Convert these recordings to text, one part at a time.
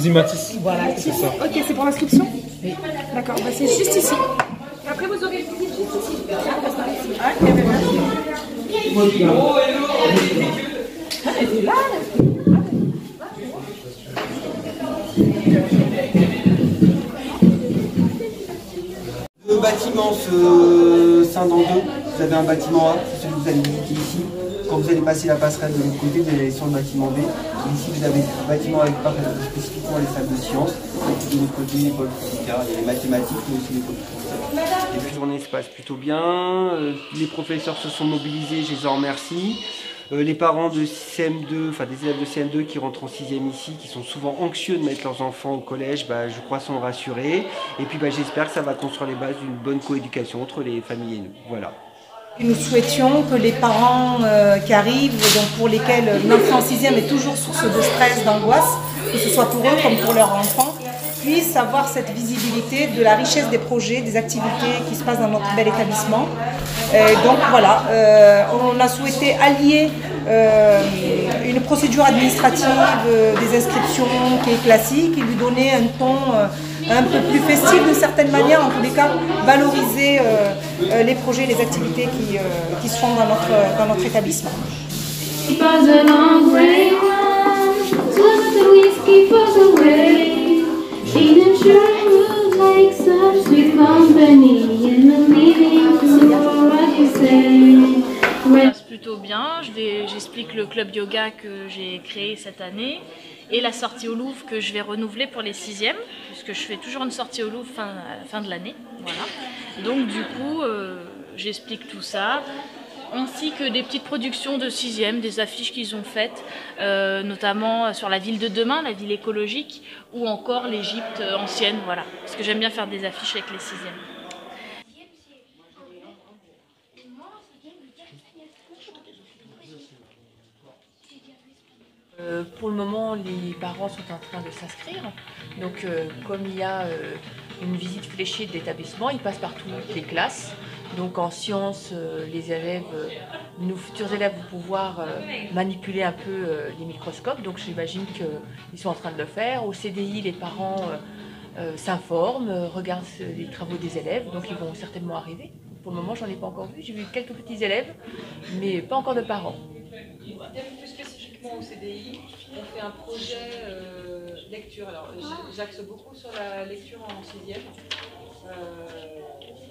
Sylvie Matisse. Voilà, c'est ça. Ok, c'est pour l'inscription? Oui. D'accord, bah c'est juste ici. Après, vous aurez une visite juste ici. Ok, merci. Elle est là, Le bâtiment se scinde en deux. Vous avez un bâtiment A, c'est celui que vous allez visiter ici. Quand vous allez passer la passerelle de l'autre côté, vous allez aller sur le bâtiment B. Et ici, vous avez le bâtiment avec spécifiquement les salles de sciences. Et de l'autre côté, les pôles physiques, il y a les mathématiques, mais aussi les pôles français. Et puis, la journée se passe plutôt bien. Les professeurs se sont mobilisés, je les en remercie. Les parents de CM2, enfin des élèves de CM2 qui rentrent en 6e ici, qui sont souvent anxieux de mettre leurs enfants au collège, je crois sont rassurés. Et puis j'espère que ça va construire les bases d'une bonne coéducation entre les familles et nous. Voilà. Nous souhaitions que les parents qui arrivent, donc pour lesquels l'enfant en 6e est toujours source de stress, d'angoisse, que ce soit pour eux comme pour leurs enfants, puissent avoir cette visibilité de la richesse des projets, des activités qui se passent dans notre bel établissement. Donc voilà, on a souhaité allier une procédure administrative des inscriptions qui est classique et lui donner un ton un peu plus festif d'une certaine manière, en tous les cas valoriser les projets, les activités qui se font dans notre établissement. Ça passe plutôt bien, j'explique le club yoga que j'ai créé cette année et la sortie au Louvre que je vais renouveler pour les 6e, puisque je fais toujours une sortie au Louvre à la fin de l'année. Voilà. Donc du coup, j'explique tout ça, ainsi que des petites productions de 6e, des affiches qu'ils ont faites, notamment sur la ville de demain, la ville écologique, ou encore l'Égypte ancienne, voilà. Parce que j'aime bien faire des affiches avec les 6e. Pour le moment, les parents sont en train de s'inscrire. Donc, comme il y a une visite fléchée de l'établissement, ils passent par toutes les classes. Donc, en sciences, les élèves, nos futurs élèves vont pouvoir manipuler un peu les microscopes. Donc, j'imagine qu'ils sont en train de le faire. Au CDI, les parents s'informent, regardent les travaux des élèves. Donc, ils vont certainement arriver. Pour le moment, j'en ai pas encore vu. J'ai vu quelques petits élèves, mais pas encore de parents. Plus spécifiquement au CDI, on fait un projet lecture. Alors, j'axe beaucoup sur la lecture en 6e,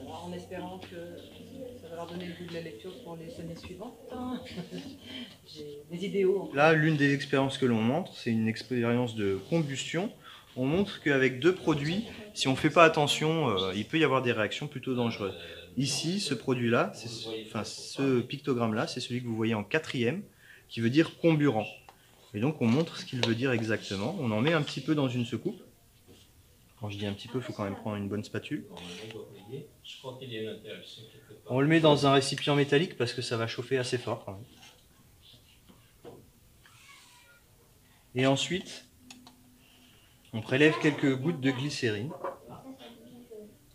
en espérant que ça va leur donner le goût de la lecture pour les années suivantes. J'ai des idéaux. Là, l'une des expériences que l'on montre, c'est une expérience de combustion. On montre qu'avec deux produits, si on ne fait pas attention, il peut y avoir des réactions plutôt dangereuses. Ici, ce produit-là, ce pictogramme-là, c'est celui que vous voyez en 4e, qui veut dire comburant. Et donc on montre ce qu'il veut dire exactement. On en met un petit peu dans une secoupe. Quand je dis un petit peu, il faut quand même prendre une bonne spatule. On le met dans un récipient métallique parce que ça va chauffer assez fort quand même. Et ensuite, on prélève quelques gouttes de glycérine.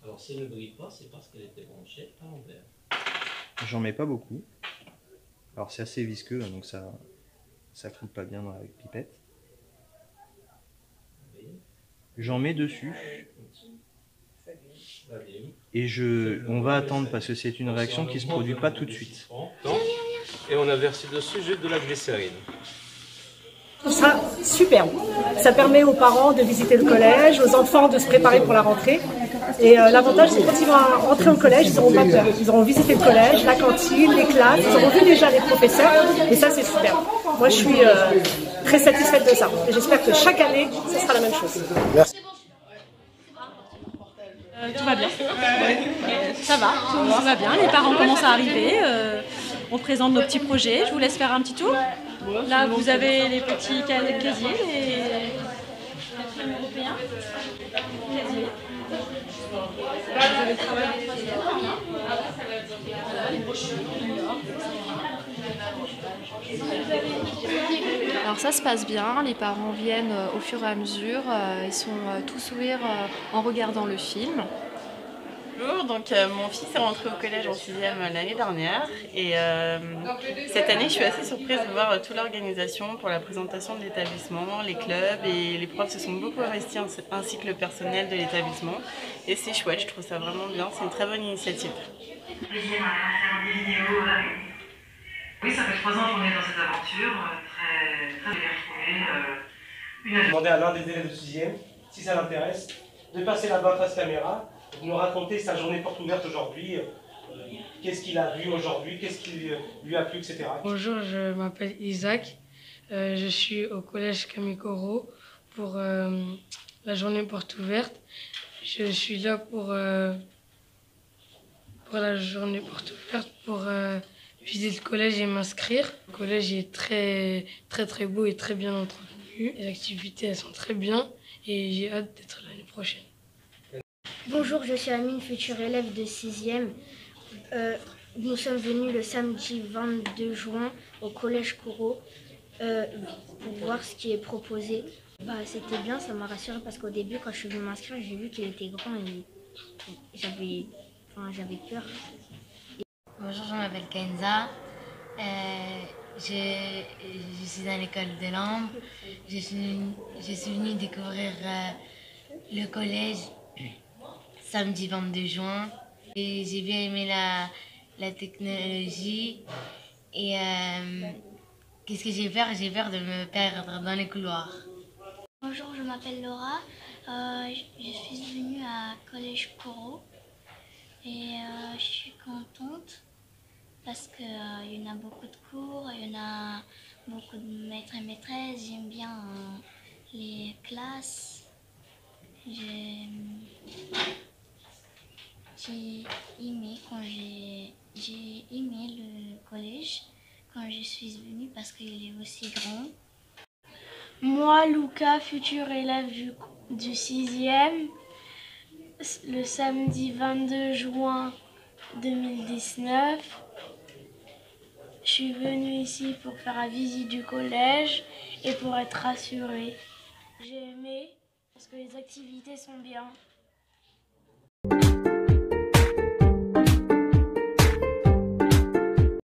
Alors si elle ne brille pas, c'est parce qu'elle était branchée à l'envers. J'en mets pas beaucoup. Alors c'est assez visqueux, donc ça coule pas bien dans la pipette. J'en mets dessus. Et on va attendre parce que c'est une réaction qui ne se produit pas tout de suite. Et on a versé dessus juste de la glycérine. Tout ça, superbe. Ça permet aux parents de visiter le collège, aux enfants de se préparer pour la rentrée. Et l'avantage, c'est que quand ils vont rentrer au collège, ils n'auront pas peur. Ils auront visité le collège, la cantine, les classes, ils auront vu déjà les professeurs. Et ça, c'est superbe. Moi, je suis très satisfaite de ça. Et j'espère que chaque année, ce sera la même chose. Merci. Tout va bien. Ça va, tout va bien. Les parents commencent à arriver. On présente nos petits projets. Je vous laisse faire un petit tour. Là, vous avez les petits casiers, les européens. Casiers. Vous avez travaillé Alors ça se passe bien, les parents viennent au fur et à mesure, ils sont tous sourires en regardant le film. Bonjour, donc mon fils est rentré au collège en 6e l'année dernière et cette année je suis assez surprise de voir toute l'organisation pour la présentation de l'établissement, les clubs et les profs se sont beaucoup investis ainsi que le personnel de l'établissement et c'est chouette, je trouve ça vraiment bien, c'est une très bonne initiative. Oui, ça fait 3 ans qu'on est dans cette aventure, très bien retrouvée. J'ai demandé à l'un des élèves de 6e, si ça l'intéresse, de passer là-bas face caméra, de nous raconter sa journée porte ouverte aujourd'hui, qu'est-ce qu'il a vu aujourd'hui, qu'est-ce qui lui a plu, etc. Bonjour, je m'appelle Isaac, je suis au collège Camille-Corot pour la journée porte ouverte. Je suis là pour la journée porte ouverte, pour visiter le collège et m'inscrire. Le collège est très beau et très bien entretenu. Les activités elles sont très bien et j'ai hâte d'être l'année prochaine. Bonjour, je suis Amine, future élève de 6e. Nous sommes venus le samedi 22 juin au collège Corot pour voir ce qui est proposé. C'était bien, ça m'a rassurée parce qu'au début, quand je suis venue m'inscrire, j'ai vu qu'il était grand et j'avais peur. Bonjour, je m'appelle Kenza. Je suis à l'école de Lambe. Je suis venue découvrir le collège samedi 22 juin. Et j'ai bien aimé la technologie. Et qu'est-ce que j'ai peur? J'ai peur de me perdre dans les couloirs. Bonjour, je m'appelle Laura. Je suis venue à Collège Corot. Et je suis contente parce qu'il y en a beaucoup de cours, il y en a beaucoup de maîtres et maîtresses. J'aime bien les classes. J'ai aimé le collège quand je suis venue parce qu'il est aussi grand. Moi, Lucas, futur élève du 6e, le samedi 22 juin 2019, je suis venue ici pour faire la visite du collège et pour être rassurée. J'ai aimé parce que les activités sont bien.